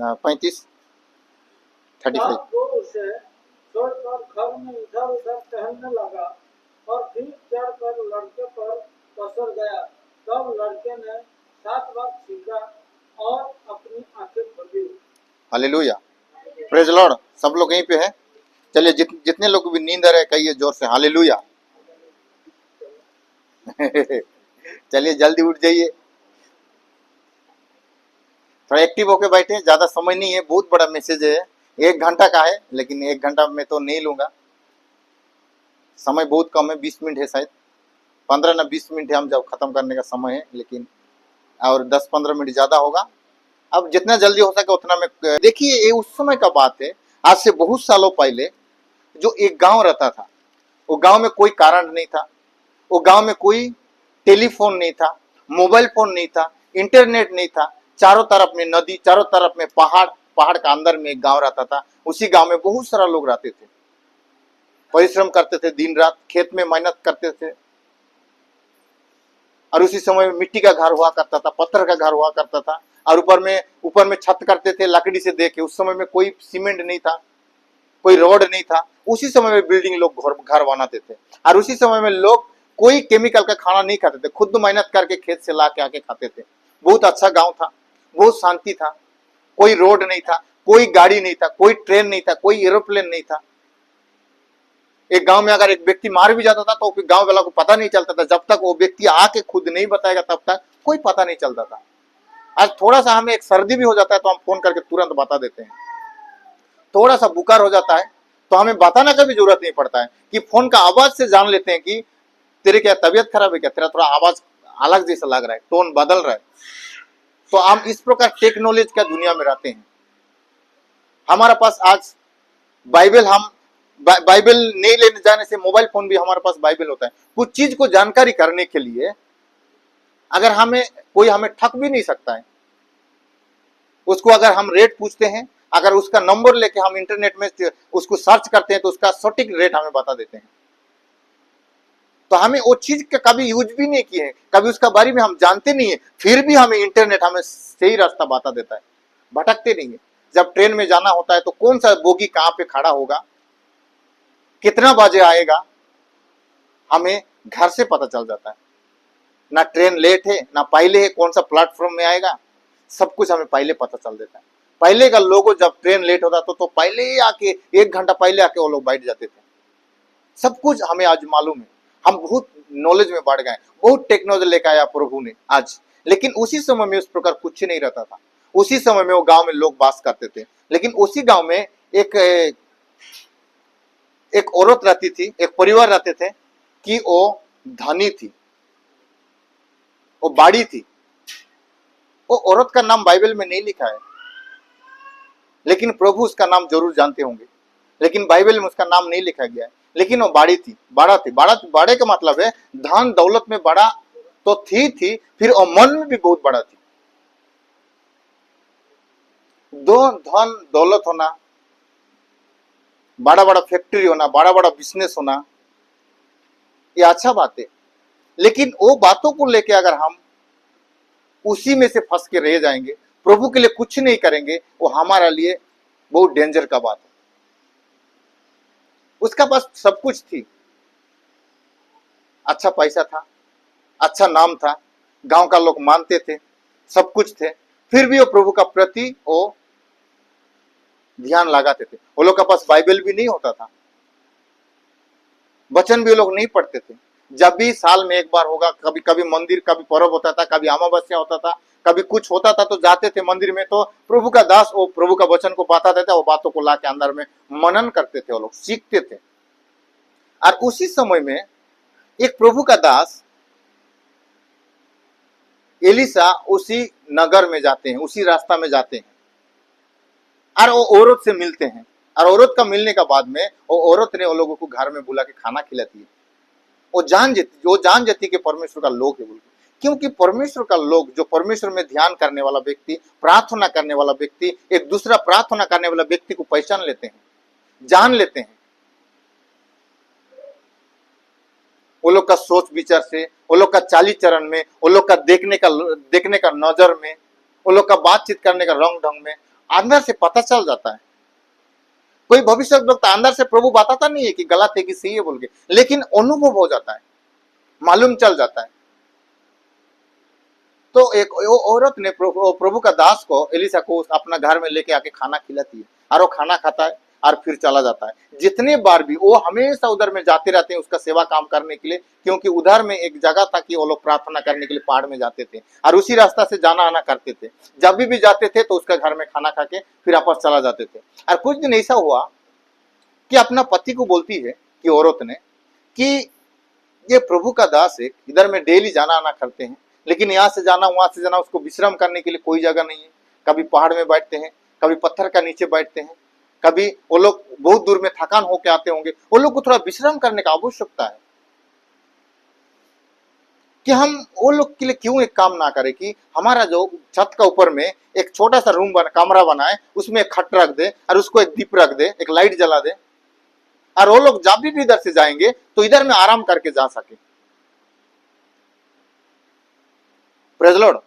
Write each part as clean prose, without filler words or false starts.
35 35। तब वो उसे छोड़कर घर में इधर उधर टहलने लगा और फिर चढ़कर लड़के पर पसर गया। तब लड़के ने 7 बार छींका और अपनी आंखें खोली। Hallelujah, praise Lord. सब लोग यहीं पे है। चलिए, जितने लोग भी नींद आ रहे कहिए जोर से हालेलुया। चलिए जल्दी उठ जाइए, थोड़ा एक्टिव होके बैठे। ज्यादा समय नहीं है, बहुत बड़ा मैसेज है, 1 घंटा का है, लेकिन 1 घंटा में तो नहीं लूंगा, समय बहुत कम है, 20 मिनट है शायद, 15 ना 20 मिनट है हम जब खत्म करने का समय है, लेकिन और 10-15 मिनट ज्यादा होगा। अब जितना जल्दी हो सके उतना में। देखिए, ये उस समय का बात है, आज से बहुत सालों पहले जो एक गांव रहता था, वो गांव में कोई कारण नहीं था, वो गांव में कोई टेलीफोन नहीं था, मोबाइल फोन नहीं था, इंटरनेट नहीं था, चारों तरफ में नदी, चारों तरफ में पहाड़, पहाड़ का अंदर में एक गांव रहता था। उसी गांव में बहुत सारा लोग रहते थे, परिश्रम करते थे, दिन रात खेत में मेहनत करते थे। और उसी समय में मिट्टी का घर हुआ करता था, पत्थर का घर हुआ करता था, और ऊपर में छत करते थे लकड़ी से दे के। उस समय में कोई सीमेंट नहीं था, कोई रोड नहीं था, उसी समय में बिल्डिंग लोग घर बनाते थे। और उसी समय में लोग कोई केमिकल का खाना नहीं खाते थे, खुद मेहनत करके खेत से ला के आके खाते थे। बहुत अच्छा गांव था, बहुत शांति था, कोई रोड नहीं था, कोई गाड़ी नहीं था, कोई ट्रेन नहीं था, कोई एरोप्लेन नहीं था। एक गांव में अगर एक व्यक्ति मार भी जाता था तो गांव वाला को पता नहीं चलता था, जब तक वो व्यक्ति आके खुद नहीं बताएगा तब तक कोई पता नहीं चलता था। आज थोड़ा सा हमें एक सर्दी भी हो जाता है तो हम फोन करके तुरंत बता देते हैं, थोड़ा सा बुखार हो जाता है तो हमें बताने का भी जरूरत नहीं पड़ता है, कि फोन का आवाज से जान लेते हैं कि तेरे क्या तबीयत खराब है क्या, तेरा थोड़ा आवाज अलग जैसा लग रहा है, टोन बदल रहा है। तो हम इस प्रकार टेक्नोलॉजी का दुनिया में रहते हैं। हमारे पास आज बाइबल, हम बाइबल नहीं लेने जाने से मोबाइल फोन भी हमारे पास बाइबल होता है। कुछ चीज को जानकारी करने के लिए अगर हमें ठग भी नहीं सकता है, उसको अगर हम रेट पूछते हैं, अगर उसका नंबर लेके हम इंटरनेट में उसको सर्च करते हैं तो उसका सटीक रेट हमें बता देते हैं। तो हमें वो चीज का कभी यूज भी नहीं किए हैं, कभी उसका बारे में हम जानते नहीं है, फिर भी हमें इंटरनेट हमें सही रास्ता बता देता है, भटकते नहीं है। जब ट्रेन में जाना होता है तो कौन सा बोगी कहां पे खड़ा होगा, कितना बजे आएगा, हमें घर से पता चल जाता है। ना ट्रेन लेट है ना पहले है, कौन सा प्लेटफॉर्म में आएगा, सब कुछ हमें पहले पता चल देता है। पहले का लोगों जब ट्रेन लेट होता तो पहले ही आके 1 घंटा पहले आके वो लोग बैठ जाते थे। सब कुछ हमें आज मालूम है, हम बहुत नॉलेज में बढ़ गए, बहुत टेक्नोलॉजी लेकर आया प्रभु ने आज। लेकिन उसी समय में उस प्रकार कुछ नहीं रहता था। उसी समय में वो गांव में लोग वास करते थे, लेकिन उसी गांव में एक औरत रहती थी, एक परिवार रहते थे कि वो धनी थी, वो बाड़ी थी। वो औरत का नाम बाइबल में नहीं लिखा है, लेकिन प्रभु उसका नाम जरूर जानते होंगे, लेकिन बाइबल में उसका नाम नहीं लिखा गया है। लेकिन वो बाड़ी थी, बाड़े का मतलब है धन दौलत में बड़ा तो थी, फिर वो मन में भी बहुत बड़ा थी। दो धन दौलत होना, बड़ा बड़ा फैक्ट्री होना, बड़ा बड़ा बिजनेस होना, ये अच्छा बात है, लेकिन वो बातों को लेके अगर हम उसी में से फंस के रह जाएंगे, प्रभु के लिए कुछ नहीं करेंगे, वो हमारे लिए बहुत डेंजर का बात है। उसका पास सब कुछ थी, अच्छा पैसा था, अच्छा नाम था, गांव का लोग मानते थे, सब कुछ थे, फिर भी वो प्रभु का प्रति वो ध्यान लगाते थे। वो लोग का पास बाइबल भी नहीं होता था, वचन भी वो लोग नहीं पढ़ते थे। जब भी साल में एक बार होगा, कभी कभी मंदिर, कभी पर्व होता था, कभी अमावस्या होता था, कभी कुछ होता था तो जाते थे मंदिर में, तो प्रभु का दास वो प्रभु का वचन को बताते थे, वो बातों को ला के अंदर में मनन करते थे, वो लोग सीखते थे। और उसी समय में एक प्रभु का दास एलिसा उसी नगर में जाते हैं, उसी रास्ता में जाते हैं, और वो औरत से मिलते हैं। और औरत का मिलने का बाद में वो औरत ने वो लोगों को घर में बुला के खाना खिलाती है। वो जान जाती कि परमेश्वर का लोग है बोल के, क्योंकि परमेश्वर का लोग, जो परमेश्वर में ध्यान करने वाला व्यक्ति, प्रार्थना करने वाला व्यक्ति, एक दूसरा प्रार्थना करने वाला व्यक्ति को पहचान लेते हैं, जान लेते हैं। वो लोग का सोच विचार से, वो लोग का चाली चरण में, वो लोग का देखने का नजर में, वो लोग का बातचीत करने का रंग ढंग में, अंदर से पता चल जाता है। कोई भविष्यवक्ता अंदर से प्रभु बताता नहीं है कि गलत है कि सही है बोल के, लेकिन अनुभव हो जाता है, मालूम चल जाता है। तो एक औरत ने प्रभु का दास को, एलिसा को, अपना घर में लेके आके खाना खिलाती है, और वो खाना खाता है और फिर चला जाता है। जितने बार भी वो हमेशा उधर में जाते रहते हैं उसका सेवा काम करने के लिए, क्योंकि उधर में एक जगह था कि वो लोग प्रार्थना करने के लिए पहाड़ में जाते थे और उसी रास्ता से जाना आना करते थे। जब भी जाते थे तो उसका घर में खाना खा के फिर वापस चला जाते थे। और कुछ दिन ऐसा हुआ कि अपना पति को बोलती है कि औरत ने कि ये प्रभु का दास है, इधर में डेली जाना आना करते हैं, लेकिन यहाँ से जाना वहां से जाना, उसको विश्राम करने के लिए कोई जगह नहीं है। कभी पहाड़ में बैठते हैं, कभी पत्थर का नीचे बैठते हैं, कभी वो लोग बहुत दूर में थकान होके आते होंगे, वो लोग को थोड़ा विश्राम करने का आवश्यकता है। कि हम वो लोग के लिए क्यों एक काम ना करें कि हमारा जो छत का ऊपर में एक छोटा सा रूम कमरा बनाए, उसमें एक खट रख दे और उसको एक दीप रख दे, एक लाइट जला दे, और वो लोग जब भी इधर से जाएंगे तो इधर में आराम करके जा सके। Praise Lord.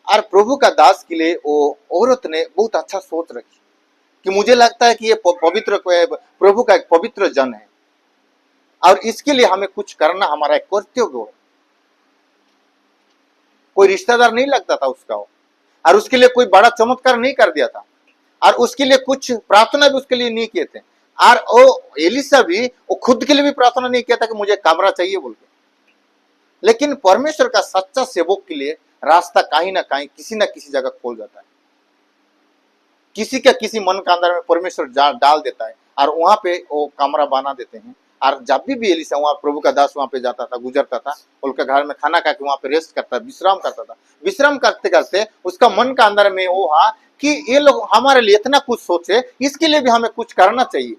और प्रभु का दास के लिए वो औरत ने बहुत अच्छा सोच रखी कि मुझे लगता है कि ये पवित्र प्रभु का एक पवित्र जन है और इसके लिए हमें कुछ करना हमारा एक कर्तव्य है। कोई रिश्तेदार नहीं लगता था उसका वो, और उसके लिए कोई बड़ा चमत्कार नहीं कर दिया था, और उसके लिए कुछ प्रार्थना भी उसके लिए नहीं किए थे। और वो एलिसा भी वो खुद के लिए भी प्रार्थना नहीं किया था कि मुझे कमरा चाहिए बोल के, लेकिन परमेश्वर का सच्चा सेवक के लिए रास्ता कहीं ना कहीं किसी ना किसी जगह खोल जाता है, किसी का किसी मन का अंदर में परमेश्वर डाल देता है और वहां पे वो कमरा बना देते हैं। और जब भी एलिसा वहां प्रभु का दास वहां पे जाता था, गुजरता था, उनके घर में खाना खा के वहां पे रेस्ट करता, विश्राम करता था। विश्राम करते करते उसका मन का अंदर में वो हा कि ये लोग हमारे लिए इतना कुछ सोचे, इसके लिए भी हमें कुछ करना चाहिए।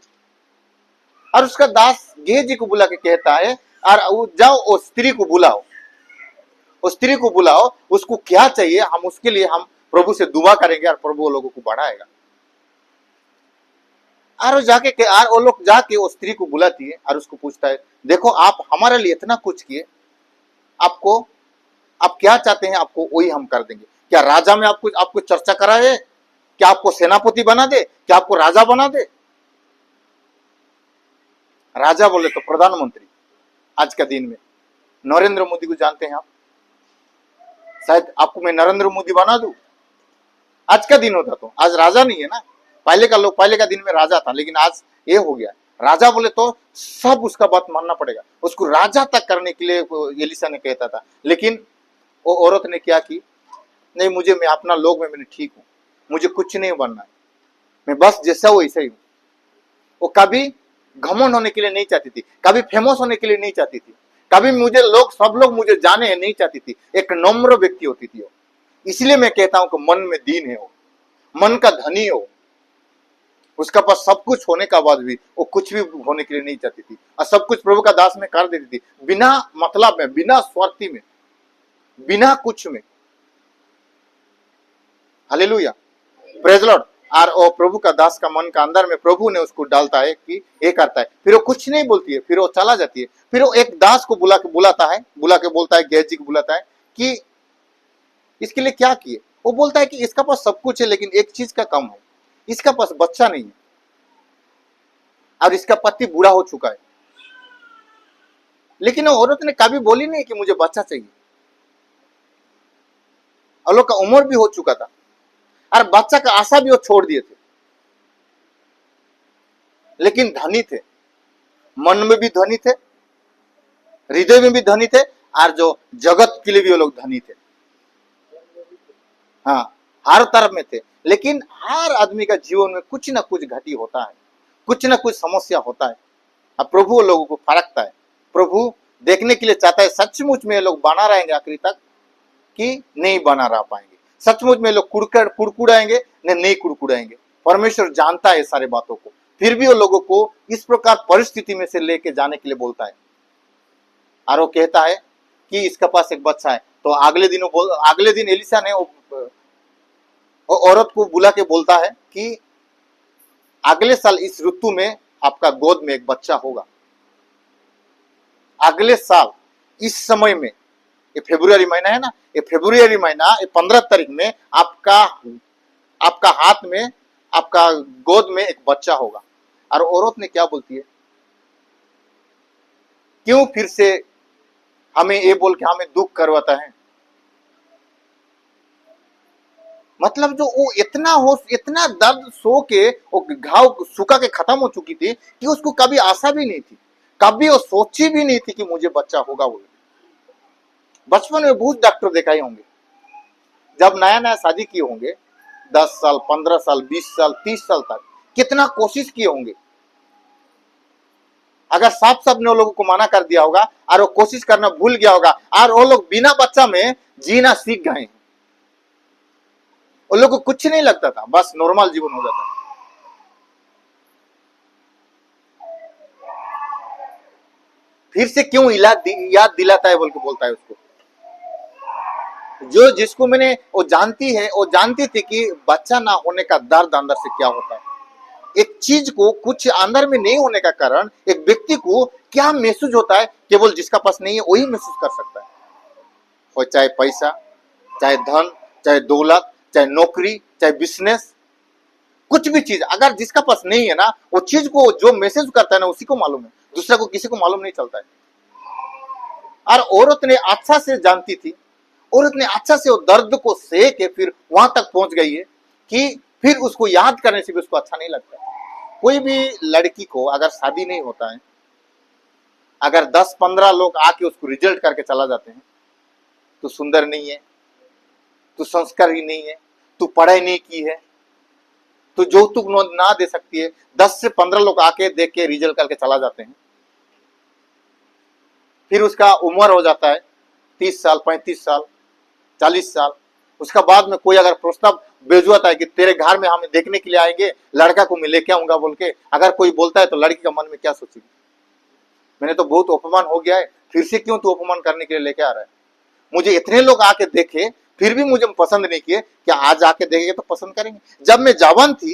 और उसका दास गेहजी को बुला के कहता है, और जाओ उस स्त्री को बुलाओ, उस स्त्री को बुलाओ, उसको क्या चाहिए हम उसके लिए हम प्रभु से दुआ करेंगे और प्रभु वो लोगों को बढ़ाएगा। और वो लोग जाके उस स्त्री को बुलाती है और उसको पूछता है, देखो आप हमारे लिए इतना कुछ किए, आपको आप क्या चाहते हैं, आपको वही हम कर देंगे। क्या राजा में आपको चर्चा कराए, क्या आपको सेनापति बना दे, क्या आपको राजा बना दे? राजा बोले तो प्रधानमंत्री। आज का दिन में नरेंद्र मोदी को जानते हैं आप, शायद आपको मैं नरेंद्र मोदी बना दूं। आज का दिन होता तो आज राजा नहीं है ना, पहले का दिन में राजा था, लेकिन आज ये हो गया राजा बोले तो सब उसका बात मानना पड़ेगा, उसको राजा तक करने के लिए एलिसा ने कहता था। लेकिन वो औरत ने क्या की, नहीं मैं अपना लोग में मैंने ठीक हूं, मुझे कुछ नहीं बनना है, मैं बस जैसा हूं वैसा ही हूं। वो कभी घमंड होने के लिए नहीं चाहती थी, कभी फेमस होने के लिए नहीं चाहती थी, कभी सब लोग मुझे जाने नहीं चाहती थी। एक नम्र व्यक्ति होती थी वो। इसलिए मैं कहता हूं कि मन में दीन है वो, मन का धनी हो, उसका पास सब कुछ होने का बाद भी वो कुछ भी होने के लिए नहीं चाहती थी, और सब कुछ प्रभु का दास में कर देती थी, बिना मतलब में, बिना स्वार्थी में, बिना कुछ में। Hallelujah, praise Lord. और वो प्रभु का दास का मन का अंदर में प्रभु ने उसको डालता है कि ये करता है, फिर वो कुछ नहीं बोलती है, फिर वो चला जाती है। फिर वो एक दास को बुला के बोलता है, गेहजी को बुलाता है कि इसके लिए क्या किए। वो बोलता है कि इसका पास सब कुछ है, लेकिन एक चीज का कम है, इसका पास बच्चा नहीं है और इसका पति बूढ़ा हो चुका है। लेकिन वो औरत ने कभी बोली नहीं कि मुझे बच्चा चाहिए, और लोग का उम्र भी हो चुका था और बच्चा का आशा भी वो छोड़ दिए थे। लेकिन धनी थे, मन में भी धनी थे, हृदय में भी धनी थे, और जो जगत के लिए भी वो लोग धनी थे। हाँ, हर तरफ में थे। लेकिन हर आदमी का जीवन में कुछ ना कुछ घटी होता है, कुछ ना कुछ समस्या होता है। अब प्रभु लोगों को फरकता है, प्रभु देखने के लिए चाहता है सचमुच में लोग बना रहेंगे आखिरी तक कि नहीं बना रह पाएंगे, सचमुच में लोग कुड़कुड़ाएंगे नहीं कुड़कुड़ाएंगे। परमेश्वर जानता है सारे बातों को, फिर भी वो लोगों को इस प्रकार परिस्थिति में से लेके जाने के लिए बोलता है। और वो कहता है कि इसका पास एक बच्चा है। तो अगले दिन एलिसा ने वो औरत को बुला के बोलता है कि अगले साल इस ऋतु में आपका गोद में एक बच्चा होगा। अगले साल इस समय में, ये फरवरी महीना है ना, ये फरवरी महीना, ये 15 तारीख में आपका हाथ में, आपका गोद में एक बच्चा होगा। और औरत ने क्या बोलती है, क्यों फिर से हमें ये बोल के हमें दुख करवाता है। मतलब जो वो इतना दर्द सो के वो घाव सुखा के खत्म हो चुकी थी कि उसको कभी आशा भी नहीं थी, कभी वो सोची भी नहीं थी कि मुझे बच्चा होगा। वो बचपन में बहुत डॉक्टर दिखाए होंगे, जब नया नया शादी किए होंगे, 10 साल, 15 साल, 20 साल, 30 साल तक कितना कोशिश किए होंगे। अगर साफ साफ ने वो लोगों को मना कर दिया होगा और वो कोशिश करना भूल गया होगा और वो लोग बिना बच्चा में जीना सीख गए हैं, उन लोगों को कुछ नहीं लगता था, बस नॉर्मल जीवन हो जाता था। फिर से क्यों याद दिलाता है बोल के बोलता है उसको, जो जिसको मैंने, वो जानती थी कि बच्चा ना होने का दर्द अंदर से क्या होता है। एक चीज को कुछ अंदर में नहीं होने का कारण एक व्यक्ति को क्या महसूस होता है, केवल जिसका पास नहीं है वही महसूस कर सकता है। और चाहे पैसा, चाहे धन, चाहे दौलत, चाहे नौकरी, चाहे बिजनेस, कुछ भी चीज अगर जिसका पास नहीं है ना, वो चीज को जो महसूस करता है ना उसी को मालूम है, दूसरा को किसी को मालूम नहीं चलता है। और औरत ने अच्छा से जानती थी, औरत ने अच्छा से वो दर्द को सह के फिर वहां तक पहुंच गई है कि फिर उसको याद करने से भी उसको अच्छा नहीं लगता। कोई भी लड़की को अगर शादी नहीं होता है, अगर 10-15 लोग आके उसको रिजल्ट करके चला जाते हैं, तू सुंदर नहीं है, तू संस्कारी नहीं है, तू पढ़ाई नहीं की है, तू यौतुक ना दे सकती है, 10 से 15 लोग आके देख के रिजल्ट करके चला जाते हैं। फिर उसका उम्र हो जाता है 30 साल, 35 साल, 40 साल। उसका बाद में कोई अगर प्रस्ताव भेजवाता है कि तेरे घर में हमें देखने के लिए आएंगे, लड़का को मैं लेके आऊंगा बोल के अगर कोई बोलता है, तो लड़की का मन में क्या सोचेगी, मैंने तो बहुत अपमान हो गया है, फिर से क्यों तू अपमान करने के लिए लेके आ रहा है। मुझे इतने लोग आके देखे फिर भी मुझे पसंद नहीं किए, क्या आज आके देखेंगे तो पसंद करेंगे। जब मैं जवान थी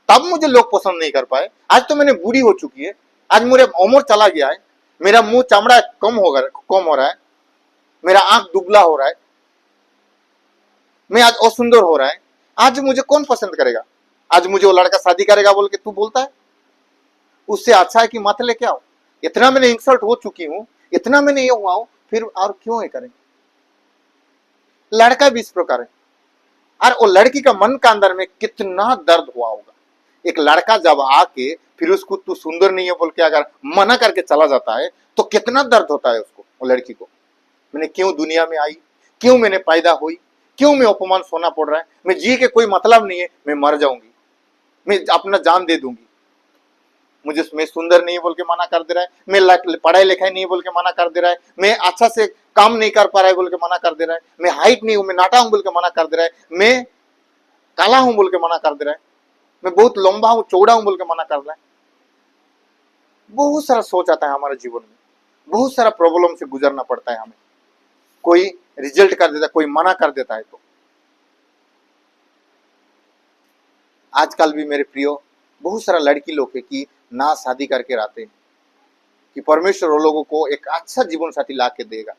तब मुझे लोग पसंद नहीं कर पाए, आज तो मैंने बूढ़ी हो चुकी है, आज मेरे उम्र चला गया है, मेरा मुंह चमड़ा कम हो रहा है, मेरा आंख दुबला हो रहा है, मैं आज असुंदर हो रहा है, आज मुझे कौन पसंद करेगा। आज मुझे वो लड़का शादी करेगा बोल के तू बोलता है, उससे अच्छा है कि मत लेके आओ। इतना मैंने इंसल्ट हो चुकी हूं, इतना मैंने ये हुआ हूं, फिर और क्यों है करें। लड़का भी इस प्रकार है, और वो लड़की का मन का अंदर में कितना दर्द हुआ होगा। एक लड़का जब आके फिर उसको तू सुंदर नहीं है बोल के अगर मना करके चला जाता है, तो कितना दर्द होता है उसको, वो लड़की को। मैंने क्यों दुनिया में आई, क्यों मैंने पैदा हुई, क्यों मैं अपमान सोना पड़ रहा है, मैं जी के कोई मतलब नहीं है, मैं मर जाऊंगी, मैं अपना जान दे दूंगी। मुझे मैं सुंदर नहीं बोल के मना कर दे रहा है, मैं पढ़ाई लिखाई नहीं बोल के मना कर दे रहा है, मैं अच्छा से काम नहीं कर पा रहा है बोल के मना कर दे रहा है, मैं हाइट नहीं हूं, मैं नाटा हूं बोल के मना कर दे रहा है, मैं काला हूं बोल के मना कर दे रहा है, मैं बहुत लंबा हूं, चौड़ा हूं बोल के मना कर रहा है। बहुत सारा सोच आता है हमारे जीवन में, बहुत सारा प्रॉब्लम से गुजरना पड़ता है हमें। कोई रिजल्ट कर देता है, कोई मना कर देता है। तो आजकल भी मेरे प्रियो बहुत सारा लड़की लोग है कि ना शादी करके रहते हैं कि परमेश्वर वो लोगों को एक अच्छा जीवन साथी ला के देगा।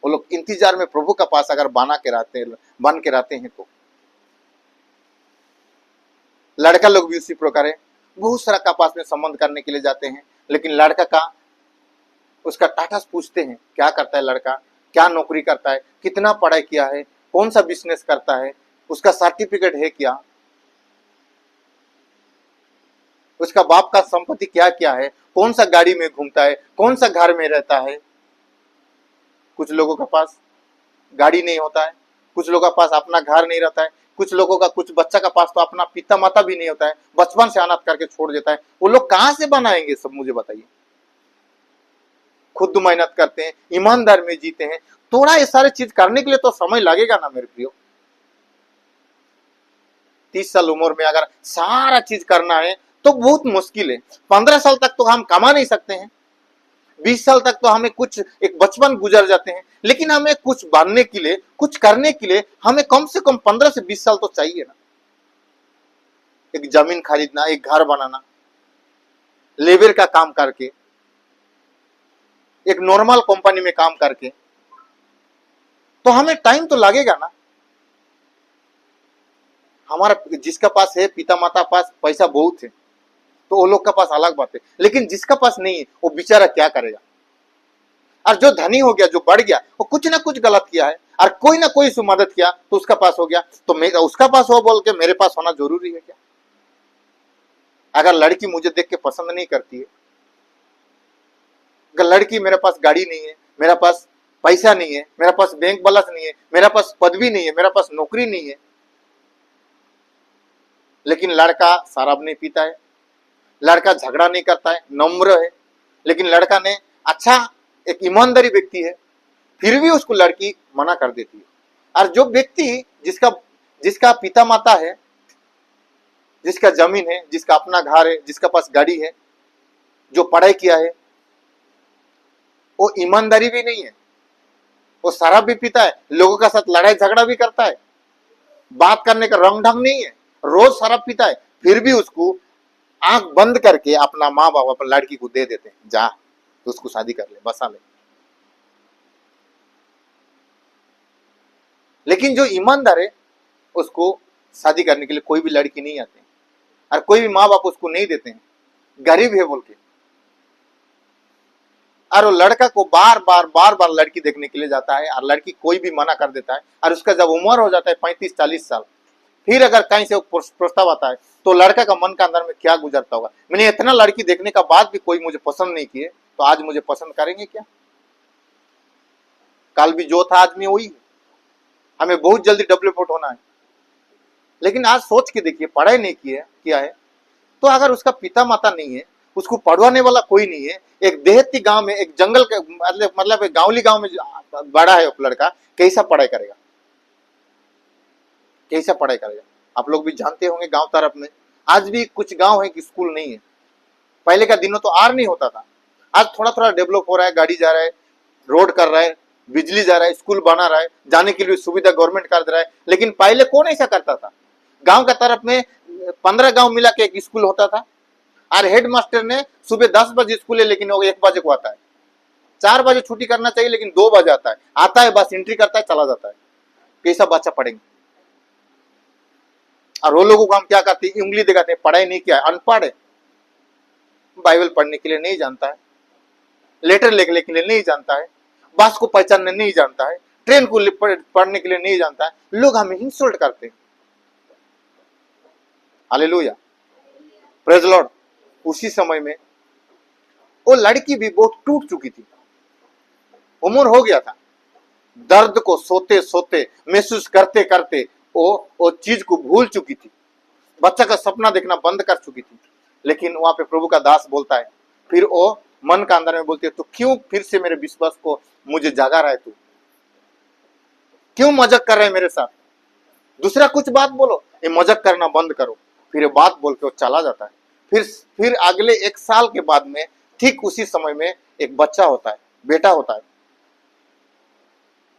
वो लोग इंतजार में प्रभु का पास अगर बन के रहते हैं तो लड़का लोग भी उसी प्रकार है, बहुत सारा का पास में संबंध करने के लिए जाते हैं, लेकिन लड़का का उसका टाटस पूछते हैं, क्या करता है लड़का, क्या नौकरी करता है, कितना पढ़ाई किया है, कौन सा बिजनेस करता है, उसका सर्टिफिकेट है क्या, उसका बाप का संपत्ति क्या क्या है, कौन सा गाड़ी में घूमता है, कौन सा घर में रहता है। कुछ लोगों के पास गाड़ी नहीं होता है, कुछ लोगों के पास अपना घर नहीं रहता है, कुछ लोगों का, कुछ बच्चा का पास तो अपना पिता माता भी नहीं होता है, बचपन से अनाथ करके छोड़ देता है। वो लोग कहां से बनाएंगे सब, मुझे बताइए। खुद मेहनत करते हैं, ईमानदार में जीते हैं, थोड़ा ये सारे चीज करने के लिए तो समय लगेगा ना मेरे प्रियो। 30 साल उम्र में अगर सारा चीज करना है तो बहुत मुश्किल है। 15 साल तक तो हम कमा नहीं सकते हैं, 20 साल तक तो हमें कुछ एक बचपन गुजर जाते हैं, लेकिन हमें कुछ बनने के लिए, कुछ करने के लिए हमें कम से कम 15 से 20 साल तो चाहिए ना। एक जमीन खरीदना, एक घर बनाना, लेबर का काम करके, एक नॉर्मल कंपनी में काम करके, तो हमें टाइम तो लगेगा ना। हमारा जिसका पास है, पिता माता पास पैसा बहुत है, तो वो लोग का पास अलग बात है, लेकिन जिसका पास नहीं है वो बेचारा क्या करेगा। और जो धनी हो गया, जो बढ़ गया, वो कुछ ना कुछ गलत किया है और कोई ना कोई से मदद किया तो उसका पास हो गया, तो मेरा उसका पास हो बोल के मेरे पास होना जरूरी है क्या? अगर लड़की मुझे देख के पसंद नहीं करती है, अगर लड़की, मेरे पास गाड़ी नहीं है, मेरा पास पैसा नहीं है, मेरा पास बैंक बैलेंस नहीं है, मेरा पास पदवी नहीं है, मेरा पास नौकरी नहीं है, लेकिन लड़का शराब नहीं पीता है, लड़का झगड़ा नहीं करता है, नम्र है, लेकिन लड़का ने अच्छा एक ईमानदारी व्यक्ति है, फिर भी उसको लड़की मना कर देती है। और जो व्यक्ति जिसका जिसका पिता माता है, जिसका जमीन है, जिसका अपना घर है, जिसका पास गाड़ी है, जो पढ़ाई किया है, वो ईमानदारी भी नहीं है, वो शराब भी पीता है, लोगों के साथ लड़ाई झगड़ा भी करता है, बात करने का रंग ढंग नहीं है, रोज शराब पीता है, फिर भी उसको आंख बंद करके अपना माँ बाप अपनी लड़की को दे देते हैं, जा तो उसको शादी कर ले, बसा ले। लेकिन जो ईमानदार है उसको शादी करने के लिए कोई भी लड़की नहीं आती और कोई भी माँ बाप उसको नहीं देते हैं, गरीब है बोल के। और वो लड़का को बार बार लड़की देखने के लिए जाता है और लड़की कोई भी मना कर देता है, और उसका जब उम्र हो जाता है 35-40 साल, फिर अगर कहीं से प्रस्ताव आता है तो लड़का का मन का अंदर में क्या गुजरता होगा, मैंने इतना लड़की देखने का बाद भी कोई मुझे पसंद नहीं किए, तो आज मुझे पसंद करेंगे क्या? कल भी जो था आज में वही, हमें बहुत जल्दी डेवलपमेंट होना है। लेकिन आज सोच के देखिए, पढ़ाई नहीं किया है, तो अगर उसका पिता माता नहीं है, उसको पढ़वाने वाला कोई नहीं है, एक देहाती गांव में, एक जंगल के मतलब एक गांवली गांव में बड़ा है लड़का, कैसा पढ़ाई करेगा, कैसा पढ़ाई करेगा? आप लोग भी जानते होंगे गांव तरफ में आज भी कुछ गांव है कि स्कूल नहीं है। पहले का दिनों तो आर नहीं होता था, आज थोड़ा थोड़ा डेवलप हो रहा है, गाड़ी जा रहा है, रोड कर रहा है, बिजली जा रहा है, स्कूल बना रहा है, जाने के लिए सुविधा गवर्नमेंट कर दे रहा है। लेकिन पहले कौन ऐसा करता था? गांव का तरफ में 15 गांव मिला के एक स्कूल होता था, और हेड मास्टर ने सुबह 10 बजे स्कूल है, लेकिन वो 1 बजे को आता है, 4 बजे छुट्टी करना चाहिए, लेकिन 2 बजे आता है, बस एंट्री करता है, चला जाता है। कैसा बच्चा पढ़ेंगे? और वो लोगों को हम क्या करते हैं, उंगली दिखाते हैं, पढ़ाई नहीं किया है, अनपढ़ है, बाइबल पढ़ने के लिए नहीं जानता है, लेटर लिखने के लिए नहीं जानता है, बस को पहचानने नहीं जानता है, ट्रेन को पढ़ने के लिए नहीं जानता है, लोग हमें इंसल्ट करते हैं। Hallelujah, praise Lord. उसी समय में वो लड़की भी बहुत टूट चुकी थी, उम्र हो गया था, दर्द को सोते सोते महसूस करते करते वो चीज को भूल चुकी थी, बच्चा का सपना देखना बंद कर चुकी थी। लेकिन वहां पे प्रभु का दास बोलता है, फिर वो मन का अंदर में बोलती है, तो क्यों फिर से मेरे विश्वास को मुझे जागा रहा है, तू क्यों मजाक कर रहा है मेरे साथ? दूसरा कुछ बात बोलो, ये मजाक करना बंद करो। फिर ये बात बोल के वो चला जाता है। फिर अगले 1 साल के बाद में ठीक उसी समय में एक बच्चा होता है, बेटा होता है।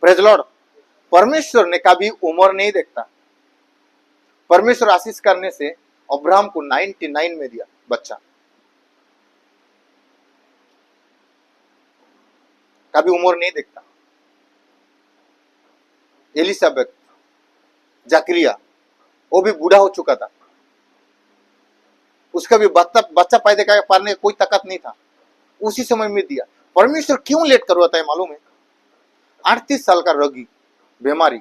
Praise Lord. परमेश्वर ने कभी उम्र नहीं देखता। परमेश्वर आशीष करने से अब्राहम को 99 में दिया बच्चा, कभी उम्र नहीं देखता। एलिजाबेथ, जकरिया, वो भी बूढ़ा हो चुका था, उसका भी बच्चा पैदा करने कोई ताकत नहीं था, उसी समय में दिया। परमेश्वर क्यों लेट करवाता है मालूम है? 38 साल का रोगी, बीमारी,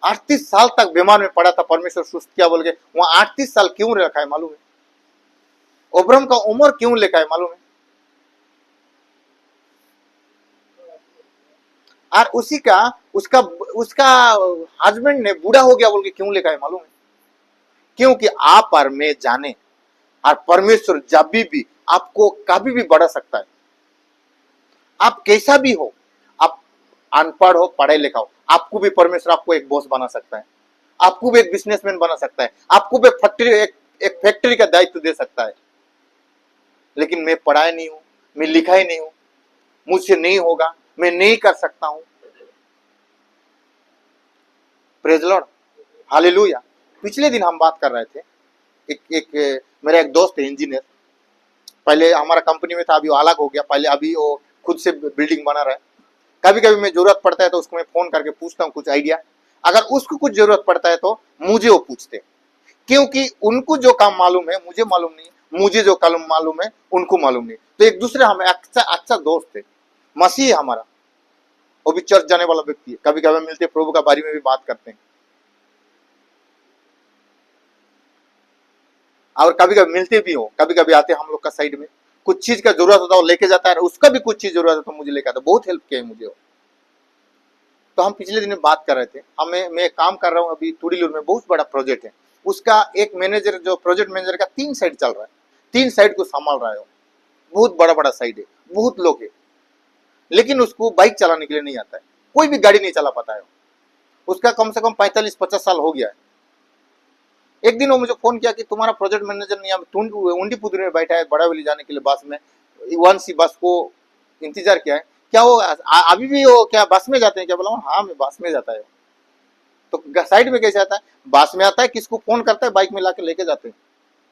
38 साल तक बीमार में पड़ा था, परमेश्वर सुस्त किया बोल के वहां 38 साल क्यों रखा है मालूम है? अब्राहम का उम्र क्यों लिखा है मालूम है? और उसका हस्बैंड ने बूढ़ा हो गया बोल के क्यों लिखा है मालूम है? क्योंकि आप और मैं जाने, और परमेश्वर जब भी आपको कभी भी बढ़ा सकता है। आप कैसा भी हो, आप अनपढ़ हो, पढ़े लिखा हो, आपको भी परमेश्वर आपको एक बॉस बना सकता है, आपको भी एक बिजनेसमैन बना सकता है, आपको भी एक फैक्ट्री का दायित्व दे सकता है। लेकिन मैं पढ़ाई नहीं हूं, मैं लिखाई नहीं हूं, मुझसे नहीं होगा, मैं नहीं कर सकता हूं। Praise Lord, hallelujah. पिछले दिन हम बात कर रहे थे, मेरा एक दोस्त है इंजीनियर, पहले हमारा कंपनी में था, अभी वो अलग हो गया, पहले अभी वो खुद से बिल्डिंग बना रहा है। कभी कभी मैं जरूरत पड़ता है तो उसको मैं फोन करके पूछता हूँ कुछ आइडिया, अगर उसको कुछ जरूरत पड़ता है तो मुझे वो पूछते हैं, क्योंकि उनको जो काम मालूम है मुझे मालूम नहीं, मुझे जो काम मालूम है उनको मालूम नहीं। तो एक दूसरे हमें अच्छा अच्छा दोस्त है। मसीह है हमारा, वो भी चर्च जाने वाला व्यक्ति है, कभी कभी मिलते प्रभु का बारे में भी बात करते हैं, और कभी कभी मिलते भी हो, कभी कभी आते हम लोग का साइड में, कुछ चीज का जरूरत होता है वो लेके जाता है, उसका भी कुछ चीज जरूरत है तो मुझे लेके आता है, बहुत हेल्प किया है मुझे वो। तो हम पिछले दिन बात कर रहे थे, मैं काम कर रहा हूँ अभी तुड़ीलूर में, बहुत बड़ा प्रोजेक्ट है, उसका एक मैनेजर, जो प्रोजेक्ट मैनेजर का 3 साइड चल रहा है, 3 साइड को संभाल रहा है वो, बहुत बड़ा बड़ा साइड है, बहुत लोग है, लेकिन उसको बाइक चलाने के लिए नहीं आता है, कोई भी गाड़ी नहीं चला पाता है, उसका कम से कम 45-50 साल हो गया है। एक दिन वो मुझे फोन किया कि तुम्हारा प्रोजेक्ट मैनेजर नहीं, उंडीपुत्री में बैठा है बड़ावली जाने के लिए बस में, 1C बस को इंतजार किया है, क्या वो अभी भी वो क्या बस में जाते हैं क्या? बोला हाँ मैं बस में जाता है। तो साइड में कैसे आता है? बस में आता है, किसको फोन करता है, बाइक में लाके लेके जाते हैं।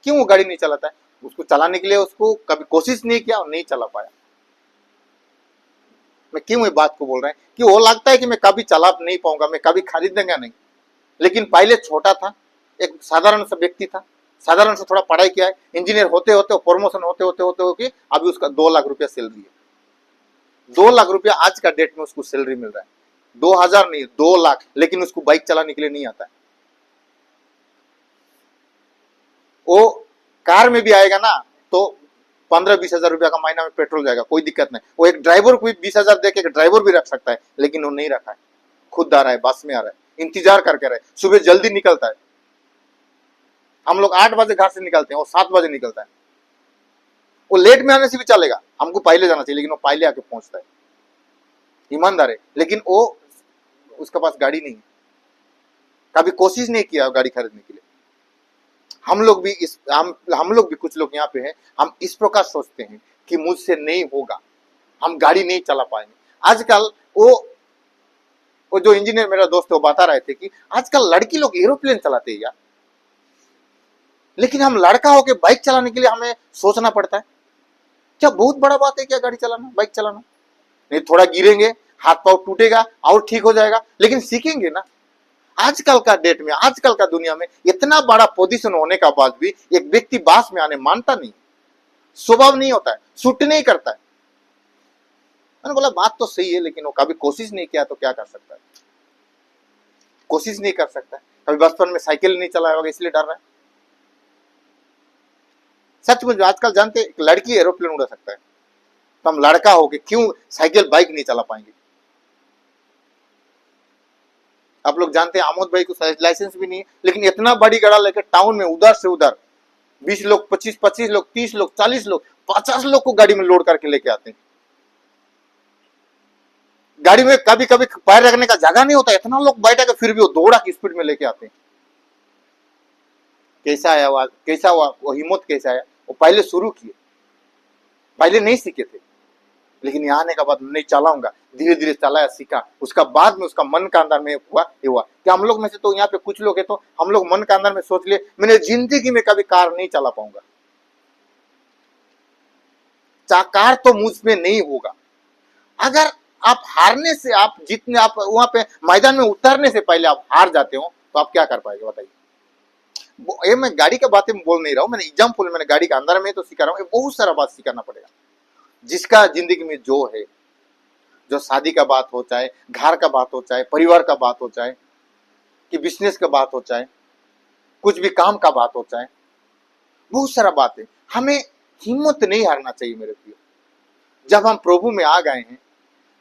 क्यों वो गाड़ी नहीं चलाता है? उसको चलाने के लिए उसको कभी कोशिश नहीं किया और नहीं चला पाया। मैं क्यों ये बात को बोल रहे हैं कि वो लगता है कि मैं कभी चला नहीं पाऊंगा, मैं कभी खरीदेंगे नहीं, लेकिन पहले छोटा था, एक साधारण सा व्यक्ति था, साधारण से थोड़ा पढ़ाई किया है, इंजीनियर होते होते प्रमोशन होते अभी उसका 2 लाख रुपया सैलरी है। 2 लाख रुपया आज का डेट में उसको सैलरी मिल रहा है, 2000 नहीं 2 लाख, लेकिन उसको बाइक चलाने के लिए नहीं आता है। वो कार में भी आएगा ना तो 15-20 हजार रुपया का महीना में पेट्रोल जाएगा, कोई दिक्कत नहीं। वो एक ड्राइवर को भी 20,000 दे के ड्राइवर भी रख सकता है, लेकिन वो नहीं रखा है, खुद आ रहा है, बस में आ रहा है, इंतजार करके रहे, सुबह जल्दी निकलता है। हम लोग 8 बजे घर से निकलते हैं, वो 7 बजे निकलता है। वो लेट में आने से भी चलेगा, हमको पहले जाना चाहिए, लेकिन वो पहले आके पहुंचता है, ईमानदार है। लेकिन वो उसके पास गाड़ी नहीं है, कभी कोशिश नहीं किया गाड़ी खरीदने के लिए। हम लोग भी कुछ लोग यहाँ पे हैं, हम इस प्रकार सोचते हैं कि मुझसे नहीं होगा, हम गाड़ी नहीं चला पाएंगे। आजकल वो जो इंजीनियर मेरा दोस्त वो बता रहे थे कि आजकल लड़की लोग एरोप्लेन चलाते हैं यार, लेकिन हम लड़का होके बाइक चलाने के लिए हमें सोचना पड़ता है। क्या बहुत बड़ा बात है क्या गाड़ी चलाना, बाइक चलाना? नहीं, थोड़ा गिरेंगे, हाथ पांव टूटेगा और ठीक हो जाएगा, लेकिन सीखेंगे ना। आजकल का डेट में, आजकल का दुनिया में इतना बड़ा पोजीशन होने का बाद भी एक व्यक्ति बास में आने मानता नहीं, स्वभाव नहीं होता है, सूट नहीं करता है। मैंने बोला बात तो सही है, लेकिन वो कभी कोशिश नहीं किया तो क्या कर सकता है? कोशिश नहीं कर सकता है, कभी बचपन में साइकिल नहीं चलाया होगा इसलिए डर रहा है। सच में आजकल जानते एक लड़की एरोप्लेन उड़ा सकता है, तो हम लड़का होके क्यों साइकिल बाइक नहीं चला पाएंगे? आप लोग जानते हैं आमोद भाई को लाइसेंस भी नहीं है, लेकिन इतना बड़ी गाड़ा लेकर टाउन में उधर से उधर 20 लोग, 25 लोग, 30 लोग, 40 लोग, 50 लोग को गाड़ी में लोड करके लेके आते हैं। गाड़ी में कभी कभी पैर रखने का जगह नहीं होता, इतना लोग बैठेगा, फिर भी वो दौड़ा की स्पीड में लेके आते हैं। कैसा आया वो, कैसा हुआ वो हिम्मत, कैसा आया? वो पहले शुरू किए, पहले नहीं सीखे थे, लेकिन यहाँ आने का बाद नहीं चलाऊंगा, धीरे धीरे चलाया, सीखा, उसका बाद में उसका मन का अंदर में हुआ ये हुआ कि हम लोग में से तो यहाँ पे कुछ लोग है, तो हम लोग मन का अंदर में सोच लिए मैंने जिंदगी में कभी कार नहीं चला पाऊंगा, कार तो मुझ में नहीं होगा। अगर आप हारने से, आप जितने आप वहां पे मैदान में उतरने से पहले आप हार जाते हो तो आप क्या कर पाएंगे बताइए? ये मैं गाड़ी की बातें बोल नहीं रहा हूँ, मैंने एग्जाम्पल, मैंने गाड़ी के अंदर में तो सिखा रहा हूँ, बहुत सारा बात सिखाना पड़ेगा। जिसका जिंदगी में जो है, जो शादी का बात हो, चाहे घर का बात हो, चाहे परिवार का बात हो, चाहे कि बिजनेस का बात हो, चाहे कुछ भी काम का बात हो, चाहे बहुत सारा बात है, हमें हिम्मत नहीं हारना चाहिए मेरे प्रिय। जब हम प्रभु में आ गए हैं,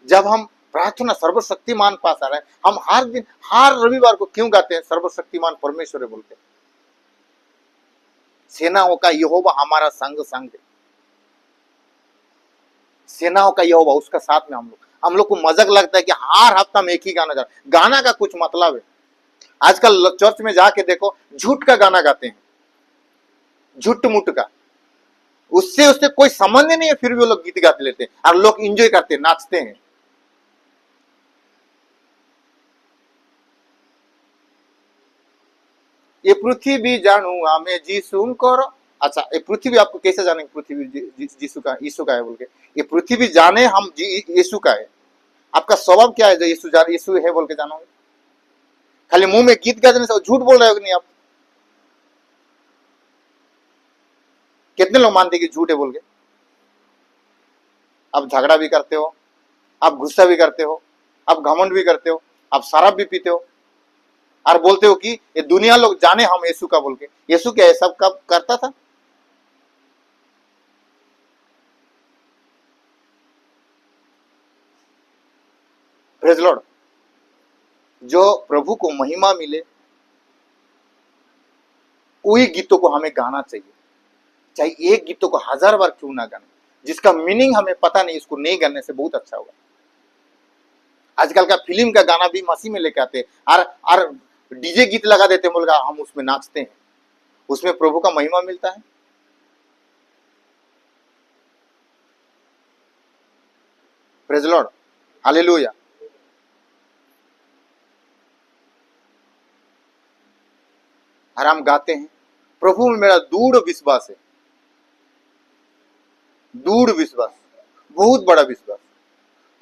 जब हम प्रार्थना सर्वशक्तिमान पास आ रहे हैं, हम हर दिन, हर रविवार को क्यों गाते हैं सर्वशक्तिमान परमेश्वर है बोलते हैं? सेनाओं का यहोवा हमारा संग संग है, सेनाओं का यहोवा, उसका साथ में हम लोग को मजाक लगता है कि हर हफ्ता में एक ही गाना गाना, गाना का कुछ मतलब है? आजकल चर्च में जाके देखो, झूठ का गाना गाते हैं, झूठ मुठ का, उससे कोई संबंध नहीं है, फिर भी वो लोग गीत गाते लेते हैं और लोग एंजॉय करते हैं, नाचते हैं। ये पृथ्वी जानू आमे जीसू करो। अच्छा, ये पृथ्वी आपको कैसे जानेंगे पृथ्वी जीसू का, यीशु का है बोल के? ये पृथ्वी जाने हम यीशु का है। आपका स्वभाव क्या है जो यीशु है बोल के जानोगे? खाली मुंह में गीत गा देने से झूठ बोल रहे हो कि नहीं आप? कितने लोग मानते कि झूठ है बोल के? आप झगड़ा भी करते हो, आप गुस्सा भी करते हो, आप घमंड भी करते हो, आप शराब भी पीते हो और बोलते हो कि ये दुनिया लोग जाने हम यीशु का बोल के। यीशु क्या ये सब कब करता था? Praise Lord. जो प्रभु को महिमा मिले वही गीतों को हमें गाना चाहिए, चाहे एक गीतों को 1000 बार क्यों ना गाने, जिसका मीनिंग हमें पता नहीं, इसको नहीं गाने से बहुत अच्छा होगा। आजकल का फिल्म का गाना भी मसीह में लेके आते हैं और डीजे गीत लगा देते हैं, बोलगा हम उसमें नाचते हैं, उसमें प्रभु का महिमा मिलता है? Praise Lord, hallelujah. और हम गाते हैं प्रभु में मेरा दृढ़ विश्वास है, दृढ़ विश्वास, बहुत बड़ा विश्वास।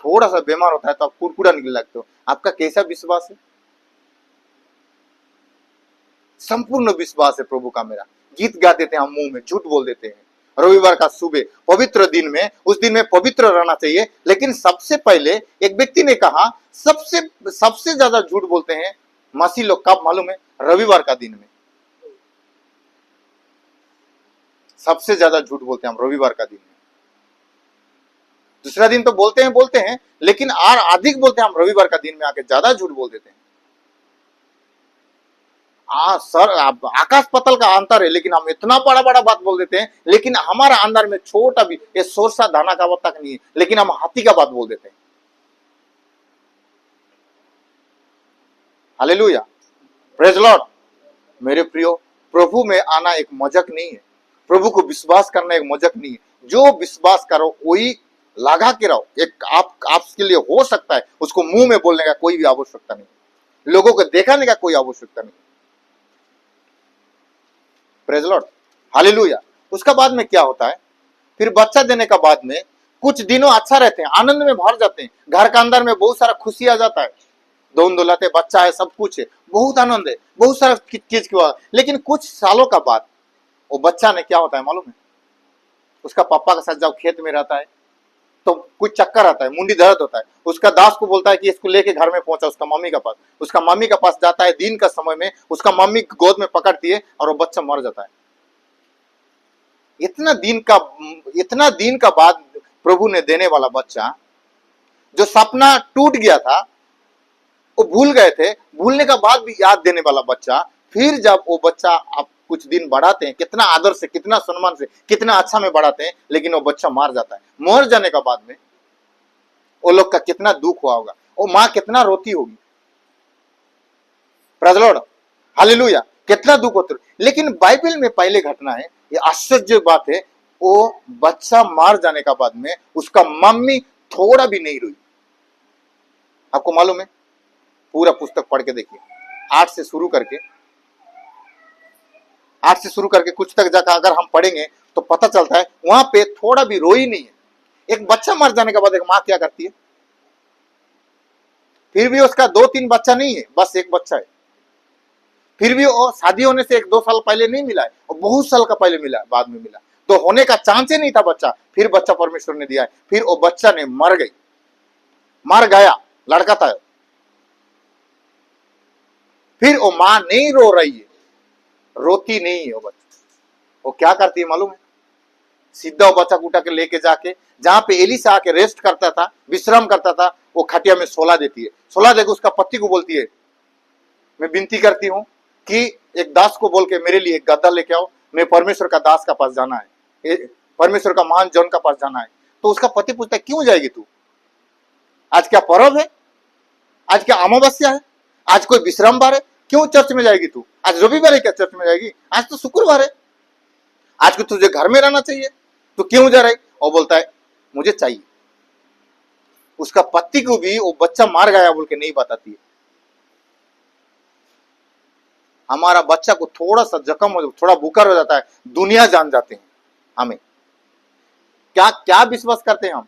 थोड़ा सा बीमार होता है तो आप कुरकुरा निकलने लगते हो, आपका कैसा विश्वास है? संपूर्ण विश्वास है प्रभु का मेरा। गीत गा देते हैं हम, मुंह में झूठ बोल देते हैं। रविवार का सुबह पवित्र दिन में, उस दिन में पवित्र रहना चाहिए, लेकिन सबसे पहले एक व्यक्ति ने कहा सबसे ज्यादा झूठ बोलते हैं मसीह लोग, कब मालूम है? रविवार का दिन में सबसे ज्यादा झूठ बोलते हैं हम, रविवार का दिन में। दूसरा दिन तो बोलते हैं लेकिन और अधिक बोलते हैं हम रविवार का दिन में आके ज्यादा झूठ बोल देते हैं। सर आकाश पतल का अंतर है, लेकिन हम इतना बड़ा बड़ा बात बोल देते हैं, लेकिन हमारा अंदर में छोटा भी ये सोरसा दाना का बात तक नहीं है, लेकिन हम हाथी का बात बोल देते हैं। Hallelujah, praise Lord. मेरे प्रियो, प्रभु में आना एक मजाक नहीं है, प्रभु को विश्वास करना एक मजाक नहीं है। जो विश्वास करो वही लगा के रहो। एक आपके लिए हो सकता है, उसको मुंह में बोलने का कोई भी आवश्यकता नहीं, लोगों को दिखाने का कोई आवश्यकता नहीं। Praise Lord, hallelujah. उसका बाद में क्या होता है? फिर बच्चा देने का बाद में कुछ दिनों अच्छा रहते हैं, आनंद में भर जाते हैं, घर के अंदर में बहुत सारा खुशी आ जाता है, दोन दौलत है, बच्चा है, सब कुछ है, बहुत आनंद है, बहुत सारा चीज की बात। लेकिन कुछ सालों का बाद वो बच्चा ने क्या होता है मालूम है? उसका पापा के साथ जब खेत में रहता है तो कुछ चक्कर आता है, मुंडी दर्द होता है, उसका दास को बोलता है कि इसको लेके घर में पहुंचा उसका मम्मी के पास। उसका मम्मी के पास जाता है, दिन का समय में उसका मम्मी गोद में पकड़ती है और वो बच्चा मर जाता है। इतना दिन का बाद प्रभु ने देने वाला बच्चा, जो सपना टूट गया था, वो भूल गए थे, भूलने का बाद भी याद देने वाला बच्चा, फिर जब वो बच्चा आप कुछ दिन बढ़ाते हैं, कितना आदर से, कितना सम्मान से, कितना अच्छा में बढ़ाते हैं, लेकिन वो बच्चा मार जाता है। मर जाने का बाद में वो लोग का कितना दुख हुआ होगा, वो माँ कितना रोती होगी। प्रेज़ लॉर्ड, हालेलुया, कितना दुख होता है। लेकिन बाइबल में पहले घटना है, ये आश्चर्य बात है, वो बच्चा मार जाने का बाद में उसका मम्मी थोड़ा भी नहीं रोई। आपको मालूम है? पूरा पुस्तक पढ़ के देखिए, 8 से शुरू करके कुछ तक जाकर अगर हम पढ़ेंगे तो पता चलता है वहां पे थोड़ा भी रोई नहीं है। एक बच्चा मर जाने के बाद एक माँ क्या करती है? फिर भी उसका 2-3 बच्चा नहीं है, बस एक बच्चा है। फिर भी वो शादी होने से 1-2 साल पहले नहीं मिला है, और बहुत साल का पहले मिला, बाद में मिला, तो होने का चांस ही नहीं था बच्चा। फिर बच्चा परमेश्वर ने दिया है, फिर वो बच्चा ने मर गया, लड़का था। फिर वो माँ नहीं रो रही है, रोती नहीं है वो बच्चा। वो क्या करती है मालूम है? सीधा वो बच्चा को उठा के लेके जाके जहां पे एलिसा आके रेस्ट करता था, विश्राम करता था, वो खटिया में सोला देती है। सोला देकर उसका पति को बोलती है, मैं विनती करती हूँ कि एक दास को बोल के मेरे लिए एक गद्दा लेके आओ, मैं परमेश्वर का दास का पास जाना है, परमेश्वर का महान जन का पास जाना है। तो उसका पति पूछता है, क्यों जाएगी तू? आज क्या पर्व है? आज क्या अमावस्या है? आज कोई विश्राम बार है? क्यों चर्च में जाएगी तू? आज रविवार है क्या चर्च में जाएगी? आज तो शुक्रवार है, आज को तुझे घर में रहना चाहिए, तो क्यों जा रही? और बोलता है मुझे चाहिए। उसका पति को भी वो बच्चा मार गया बोल के नहीं बताती है। हमारा बच्चा को थोड़ा सा जख्म हो, थोड़ा बुखार हो जाता है, दुनिया जान जाते हैं हमें। क्या क्या विश्वास करते हैं हम?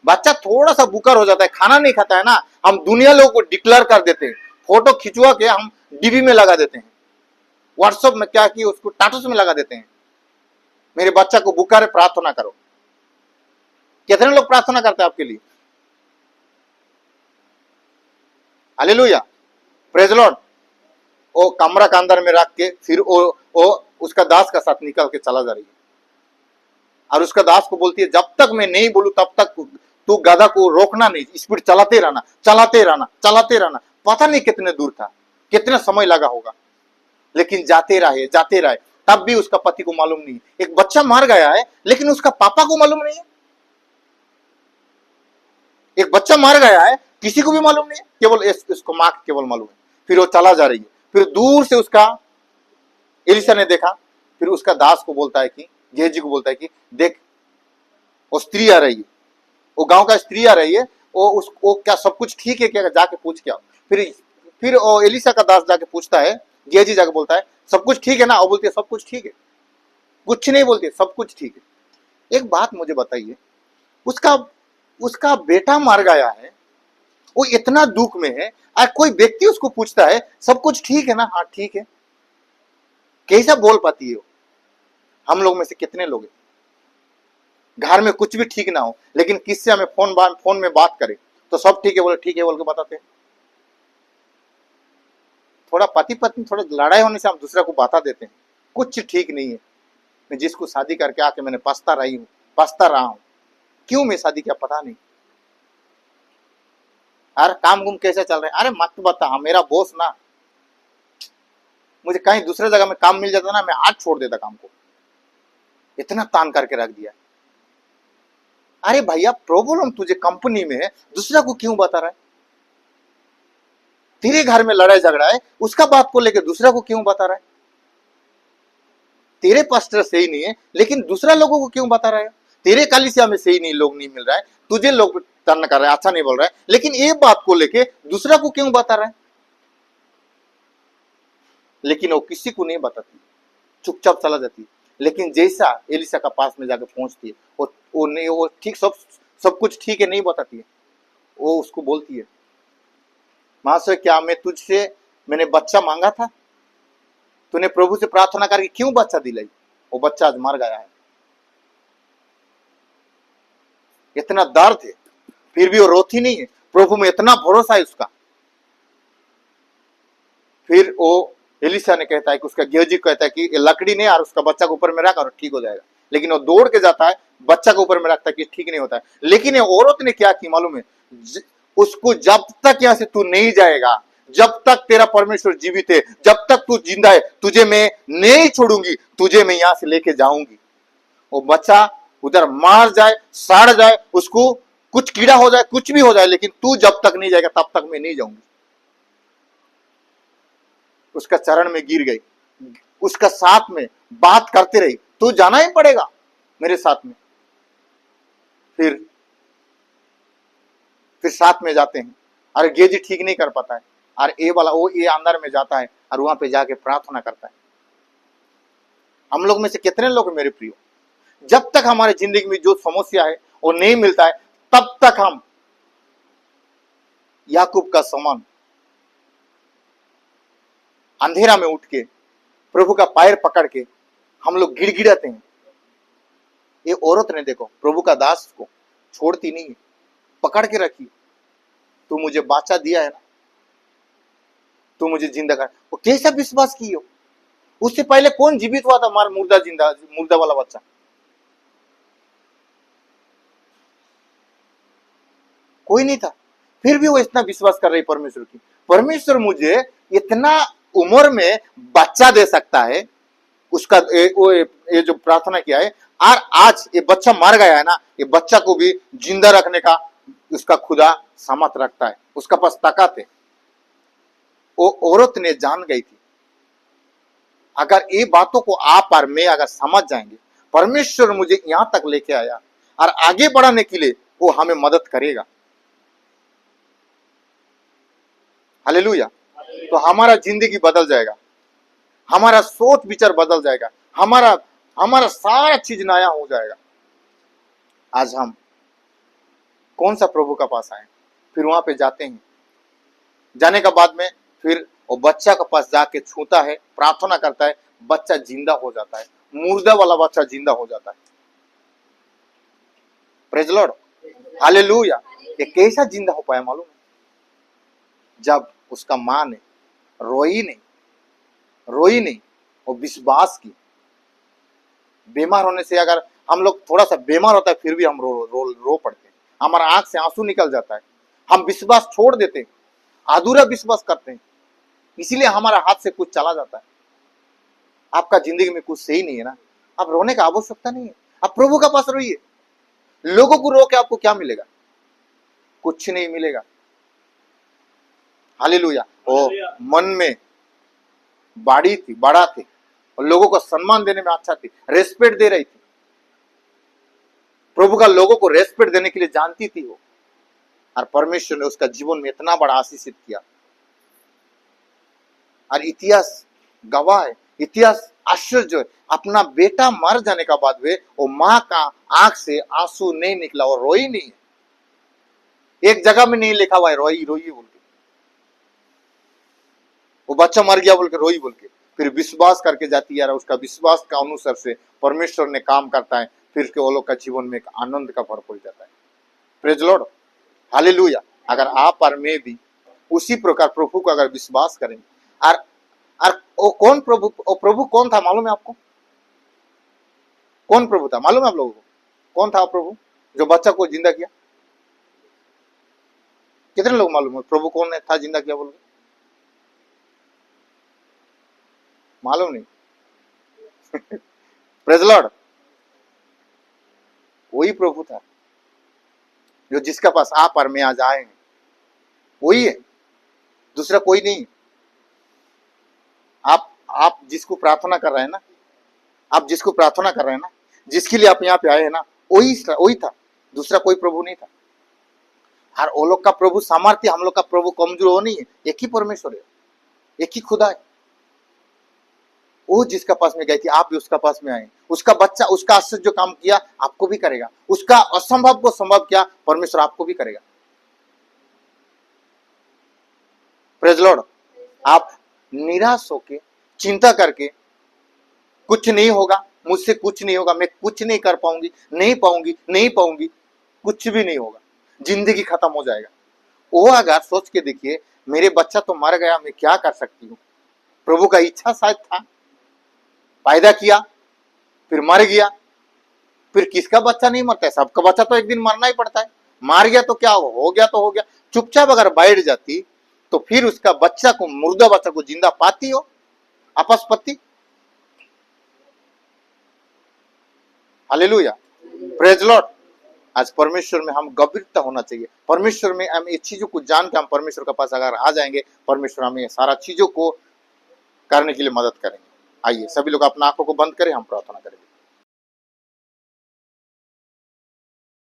बच्चा थोड़ा सा बुकर हो जाता है, खाना नहीं खाता है ना, हम दुनिया लोगों को डिक्लेयर कर देते हैं, फोटो खिंचवा के हम डीबी में लगा देते हैं, व्हाट्सएप में क्या कि उसको स्टेटस में लगा देते हैं, मेरे बच्चा को बुखार है प्रार्थना करो। कितने लोग प्रार्थना करते हैं आपके लिए? Hallelujah, praise Lord. वो कमरा के अंदर में रख के फिर वो उसका दास का साथ निकल के चला जा रही है, और उसका दास को बोलती है जब तक मैं नहीं बोलूं तब तक तू गधा को रोकना नहीं, स्पीड चलाते रहना, चलाते रहना, चलाते रहना। पता नहीं कितने दूर था, कितना समय लगा होगा, लेकिन जाते रहे, तब भी उसका पति को मालूम नहीं। एक बच्चा मर गया है लेकिन उसका पापा को मालूम नहीं है। एक बच्चा मर गया है, किसी को भी मालूम नहीं है, केवल इसको मां को केवल मालूम है। फिर वो चला जा रही है, फिर दूर से उसका एलिशा ने देखा, फिर उसका दास को बोलता है कि, गेहजी को बोलता है कि देख वो स्त्री आ रही है, वो गांव का स्त्री आ रही है, वो क्या सब कुछ ठीक है क्या, जाके पूछ के आओ। फिर वो एलिशा का दास जाके पूछता है, गेहजी जाके बोलता है सब कुछ ठीक है ना, वो बोलती है सब कुछ ठीक है, कुछ नहीं बोलती, सब कुछ ठीक है। एक बात मुझे बताइए, उसका बेटा मर गया है, वो इतना दुख में है, और कोई व्यक्ति उसको पूछता है सब कुछ ठीक है ना, हाँ ठीक है, कैसा बोल पाती है वो? हम लोग में से कितने लोग हैं घर में कुछ भी ठीक ना हो, लेकिन किससे हमें फोन में बात करें तो सब ठीक है बोले, ठीक है बोल के बताते हैं। थोड़ा पति पत्नी थोड़ा लड़ाई होने से हम दूसरे को बता देते हैं कुछ ठीक नहीं है, मैं जिसको शादी करके आके मैंने पछता रहा हूं, क्यों मैं शादी किया पता नहीं, अरे काम गुम कैसे चल रहे हैं, अरे मत बता, मेरा बॉस ना, मुझे कहीं दूसरे जगह में काम मिल जाता ना, मैं आज छोड़ देता काम को, इतना तान करके रख दिया। अरे भैया प्रॉब्लम तुझे कंपनी में है, दूसरा को क्यों बता रहा है? तेरे घर में लड़ाई झगड़ा है, उसका बात को लेकर दूसरा को क्यों बता रहा है? तेरे पास्टर सही नहीं है लेकिन दूसरा लोगों को क्यों बता रहा है? तेरे कलीसिया में सही नहीं, लोग नहीं मिल रहा है, तुझे लोग तंग कर रहे हैं, अच्छा नहीं बोल रहा है, लेकिन ये बात को लेके दूसरा को क्यों बता रहा है? लेकिन वो किसी को नहीं बताती, चुपचाप चला जाती। लेकिन जैसा एलिशा का पास में जाकर पहुंचती है, वो नहीं, वो ठीक सब कुछ ठीक है नहीं बताती है, वो उसको बोलती है महाशय क्या मैंने बच्चा मांगा था, तूने प्रभु से प्रार्थना करके क्यों बच्चा दिलाई? वो बच्चा आज मर गया है। इतना दर्द है फिर भी वो रोती नहीं है, प्रभु में इतना भरोसा है उसका। फिर वो एलिशा ने कहता है कि उसका गेहजी कहता है कि लकड़ी ने और उसका बच्चा को ऊपर में रख और ठीक हो जाएगा, लेकिन वो दौड़ के जाता है, बच्चा को ऊपर में रखता है कि ठीक नहीं होता है। लेकिन ये औरत ने क्या की मालूम है? उसको जब तक यहां से तू नहीं जाएगा, जब तक तेरा परमेश्वर जीवित है, जब तक तू जिंदा है, तुझे मैं नहीं छोड़ूंगी, तुझे मैं यहां से लेके जाऊंगी। वो बच्चा उधर मार जाए, सड़ जाए, उसको कुछ कीड़ा हो जाए, कुछ भी हो जाए, लेकिन तू जब तक नहीं जाएगा तब तक मैं नहीं जाऊंगी। उसका चरण में गिर गई, उसका साथ में बात करते रही, तू जाना ही पड़ेगा मेरे साथ में। फिर साथ में जाते हैं, अरे गेजी ठीक नहीं कर पाता है, और ये वाला वो ये अंदर में जाता है और वहां पे जाके प्रार्थना करता है। हम लोग में से कितने लोग मेरे प्रियो, जब तक हमारे जिंदगी में जो समस्या है वो नहीं मिलता है, तब तक हम याकूब का समान अंधेरा में उठ के प्रभु का पैर पकड़ के हम लोग गिड़गिड़ाते हैं। ये औरत ने देखो प्रभु का दास को छोड़ती नहीं है, पकड़ के रखी, तू मुझे बच्चा दिया है ना, तू मुझे जिंदा कर। वो कैसा विश्वास की हो? उससे पहले कौन जीवित हुआ था? मार मुर्दा वाला बच्चा, कोई नहीं था, फिर भी वो इतना विश्वास कर रही परमेश्वर की, परमेश्वर मुझे इतना उम्र में बच्चा दे सकता है। उसका ये जो प्रार्थना किया है, और आज ये बच्चा मर गया है ना, ये बच्चा को भी जिंदा रखने का उसका खुदा सामर्थ रखता है, उसका पास ताकत है। वो औरत ने जान गई थी, अगर ये बातों को आप और मैं अगर समझ जाएंगे, परमेश्वर मुझे यहां तक लेके आया और आगे बढ़ाने के लिए वो हमें मदद करेगा। हालेलुया। तो हमारा जिंदगी बदल जाएगा, हमारा सोच विचार बदल जाएगा, हमारा सारा चीज नया हो जाएगा। आज हम कौन सा प्रभु का पास आए? फिर वहां पे जाते हैं, जाने के बाद में फिर वो बच्चा के पास जाके छूता है, प्रार्थना करता है, बच्चा जिंदा हो जाता है, मुर्दा वाला बच्चा जिंदा हो जाता है। Praise Lord, hallelujah. ये कैसा जिंदा हो पाया मालूम है? जब उसका मां ने रोई नहीं, वो विश्वास की। बीमार होने से अगर हम लोग थोड़ा सा बीमार होता है फिर भी हम रो पड़ते हैं, हमारा आंख से आंसू निकल जाता है, हम विश्वास छोड़ देते हैं, अधूरा विश्वास करते हैं, इसीलिए हमारा हाथ से कुछ चला जाता है। आपका जिंदगी में कुछ सही नहीं है ना, आप रोने का आवश्यकता नहीं है, आप प्रभु का पास रोइए। लोगों को रो के आपको क्या मिलेगा? कुछ नहीं मिलेगा। हालेलुया। वो मन में बड़ा थी और लोगों को सम्मान देने में अच्छा थी, रेस्पेक्ट दे रही थी, प्रभु का लोगों को रेस्पेक्ट देने के लिए जानती थी वो, और परमेश्वर ने उसका जीवन में इतना बड़ा आशीषित किया। और इतिहास गवाह है, इतिहास आश्चर्य है, अपना बेटा मर जाने का बाद में वो मां का आंख से आंसू नहीं निकला और रोई नहीं है। एक जगह में नहीं लिखा हुआ है रोई बोल के, वो बच्चा मर गया बोल के रोई बोल के, फिर विश्वास करके जाती है और उसका विश्वास का अनुसार से परमेश्वर ने काम करता है, फिर के वो लोग का जीवन में एक आनंद का भर पड़ जाता है। Praise Lord, hallelujah. अगर आप और मैं भी उसी प्रकार प्रभु को अगर विश्वास करें, और वो कौन प्रभु, वो प्रभु कौन था मालूम है आपको? कौन प्रभु था मालूम है आप लोगों को? कौन था प्रभु जो बच्चा को जिंदा किया? कितने लोग मालूम है प्रभु कौन था जिंदा किया बोल के? मालूम नहीं। प्रेज लॉर्ड, वही प्रभु था जो जिसका पास आप और मैं आज आए हैं, वही है, दूसरा कोई नहीं। आप जिसको प्रार्थना कर रहे हैं ना, आप जिसको प्रार्थना कर रहे हैं ना, जिसके लिए आप यहाँ पे आए हैं ना, वही था, दूसरा कोई प्रभु नहीं था। और वो लोग का प्रभु सामर्थ्य, हम लोग का प्रभु कमजोर हो नहीं है, एक ही परमेश्वर है, एक ही खुदा है। वो जिसका पास में गई थी, आप भी उसका पास में आए, उसका बच्चा, उसका आश्चर्य जो काम किया आपको भी करेगा, उसका असंभव को संभव किया परमेश्वर आपको भी करेगा। प्रेज लॉर्ड, आप निराश होके चिंता करके कुछ नहीं होगा, मुझसे कुछ नहीं होगा, मैं कुछ नहीं कर पाऊंगी, नहीं पाऊंगी, कुछ भी नहीं होगा, जिंदगी खत्म हो जाएगा, वो अगर सोच के देखिए मेरे बच्चा तो मर गया, मैं क्या कर सकती हूँ, प्रभु का इच्छा शायद था, पैदा किया फिर मर गया, फिर किसका बच्चा नहीं मरता है? सबका बच्चा तो एक दिन मरना ही पड़ता है। मार गया तो क्या हो गया तो हो गया। चुपचाप अगर बैठ जाती तो फिर उसका बच्चा को, मुर्दा बच्चा को जिंदा पाती हो अपस्पत्ति? Hallelujah, praise Lord. आज परमेश्वर में हम गंभीरता होना चाहिए, परमेश्वर में हम ये चीजों को जान के हम परमेश्वर के पास अगर आ जाएंगे, परमेश्वर हमें सारा चीजों को करने के लिए मदद करेंगे। आइए सभी लोग अपना आंखों को बंद करें, हम प्रार्थना करेंगे।